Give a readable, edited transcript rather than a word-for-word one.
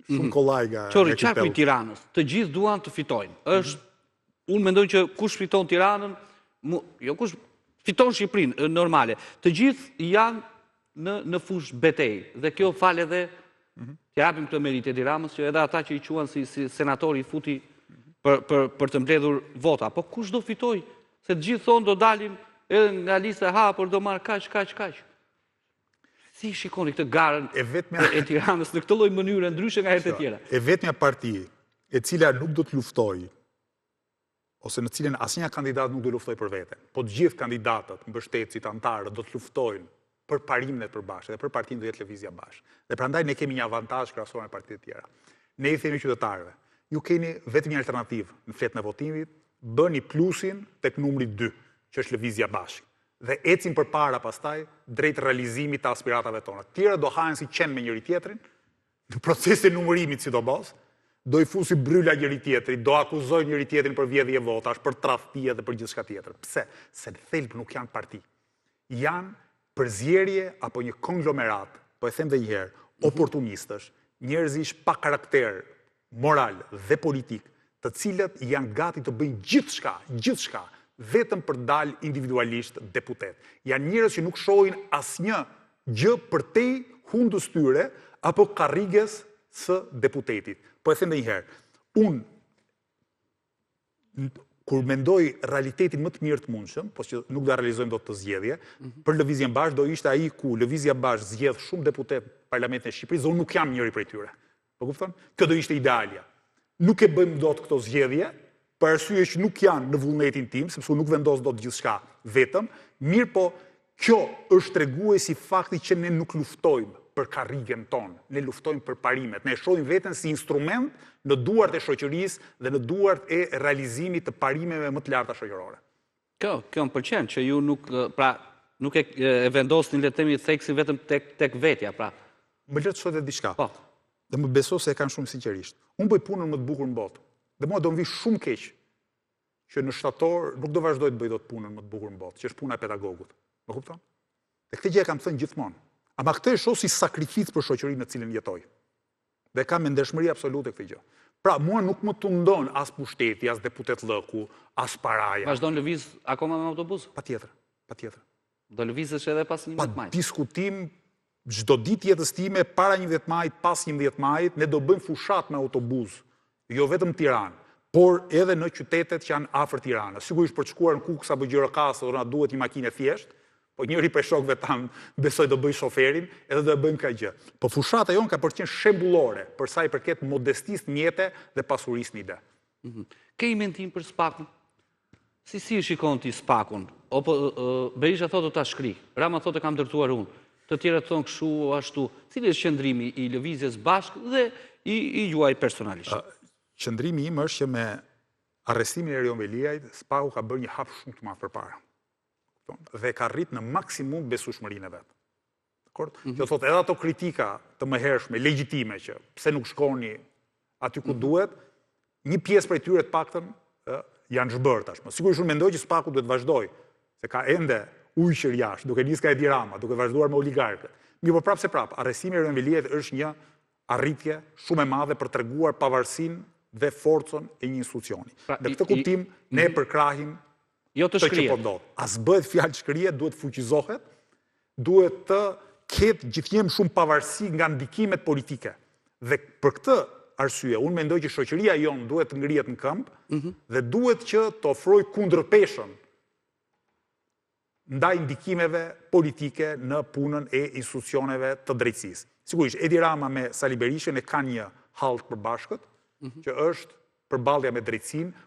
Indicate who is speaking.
Speaker 1: shumë kollaj nga
Speaker 2: Çorri, qaku i Tiranës, të gjithë duan të fitojnë. Unë mendoj që kush fiton Tiranën, jo kush fiton Shqipërinë, normale. Të gjithë janë në fush betej. Dhe kjo fal edhe të japim këtë merit Edi Ramës, që edhe ata që i quan si senatori i futi për të mbledhur vota. Po kush do fitoj? Se të gjithë thonë do dalim edhe nga lista e hapur, do marrë kaq. Si shikoni këtë garën e Tiranës në këtë lloj mënyre ndryshe nga herët e tjera?
Speaker 1: E vetmja parti e cila nuk do të luftoj, ose në cilën asnjë kandidat nuk do luftoj për veten, po të gjithë kandidatët, mbështetësit, antarët do të luftojnë për parimin e përbashkët dhe për partinë do jetë lëvizja bashkë. Dhe prandaj ne kemi një avantazh krahasuar me partitë e tjera. Ne i themi qytetarëve, ju keni vetëm një alternativë në fletën e votimit, bëni plusin tek numri 2, që është lëvizja bashkë. Dhe ecim përpara pastaj drejt realizimit të aspiratave tona. Tjera do hahen si qenë me njëri tjetrin, në procesin e numërimit sidomos, do i fusi bryla njëri tjetrit, do akuzojnë njëri tjetrin për vjedhje votash, për tradhtie dhe për gjithçka tjetër. Pse? Se në thelb nuk janë parti. Janë përzierje apo një konglomerat, po e them edhe një herë, oportunistësh, njerëzish pa karakter moral dhe politik, të cilët janë gati të bëjnë gjithçka, vetëm për dalë individualisht deputet. Janë njerëz që nuk shohin asnjë gjë përtej hundës tyre apo karriges së deputetit. Po e them edhe një herë, unë kur mendoj realitetin më të mirë të mundshëm, po që nuk do realizojmë dot të zgjedhje, për lëvizjen bashkë do ishte ai ku lëvizja bashkë zgjedh shumë deputet në Parlamentin e Shqipërisë, dhe unë nuk jam njëri prej tyre. Po kupton? Kjo do ishte idealja. Nuk e bëjmë dot këto zgjedhje, për arsye që nuk janë në vullnetin tim, sepse nuk vendos dot gjithçka vetëm, mirë po kjo është treguesi fakti që ne nuk luftojmë për karrigen tonë, ne luftojmë për parimet, ne shohim veten si instrument në duart e shoqërisë dhe në duart e realizimit të parimeve më të larta shoqërore.
Speaker 2: Kjo më pëlqen që ju nuk e vendosni le të themi theksin vetëm tek vetja, pra.
Speaker 1: Më lë të shoh edhe diçka.
Speaker 2: Po.
Speaker 1: Dhe më beso se e kanë shumë sinqerisht. Unë bëj punën më të bukur në botë. Dhe mua do më vi shumë keq që në shtator nuk do vazhdoj të bëj dot punën më të bukur në botë, që është puna e pedagogut. Më kupton? Dhe këtë gjë e kam thënë gjithmonë. Ama këtë e shoh si sakrificë për shoqërinë në cilën jetoj. Dhe kam ndershmëri absolute këtë gjë. Pra, mua nuk më tundon as pushteti, as deputetllëku, as paraja.
Speaker 2: Vazhdon lëviz akoma me autobus?
Speaker 1: Patjetër.
Speaker 2: Do lëvizësh edhe pas 11 majit?
Speaker 1: Pa diskutim çdo ditë jetës time para 11 majit, pas 11 majit, ne do bëjmë fushat me autobus. Jo vetëm në Tiranë, por edhe në qytetet që janë afër Tiranës. Sigurisht për të shkuar në Kukës apo Gjirokastër do na duhet një makinë thjesht, po njëri prej shokëve tan besoj do bëj shoferin, edhe do bëjmë këtë gjë. Po fushata jon ka për të qenë shembullore për sa i përket modestisë në jetë dhe pasurisë në ide.
Speaker 2: Ke i mendim për Spakun? Si shikon ti Spakun? Berisha thotë do ta shkri, Rama thotë kam ndërtuar unë. Të tjerët thonë kështu ashtu. Cili është qëndrimi i lëvizjes bashkë dhe i juaj personalisht?
Speaker 1: Qëndrimi im është që me arrestimin e Erion Veliajt, Spaku ka bërë një hap shumë të madh përpara. Dhe ka rrit në maksimum besueshmërinë e vet. Dakor? Kjo thotë edhe ato kritika të mëhershme, legjitime që pse nuk shkoni aty ku duhet, një pjesë prej tyre të paktën janë zhbërë tashmë. Sigurisht unë mendoj që Spaku duhet vazhdoj, se ka ende ujqër jashtë, duke nis ka Edi Rama, duke vazhduar me oligarkët. Mirë, po prapë, arrestimi i Erion Veliajt është një arritje shumë e madhe për treguar pavarësinë dhe forcën e një institucioni. Në këtë kuptim, ne përkrahim
Speaker 2: të që
Speaker 1: po ndodh. As bëhet fjalë shkrihet, duhet fuqizohet, duhet të ketë gjithnjëherë shumë pavarësi nga ndikimet politike. Dhe për këtë arsye, unë mendoj që shoqëria jonë duhet të ngrihet në këmbë dhe duhet që të ofrojë kundërpeshën ndaj ndikimeve politike në punën e institucioneve të drejtësisë. Sigurisht, Edi Rama me Sali Berishën e kanë një hall të përbashkët, që është përballja me drejtësinë,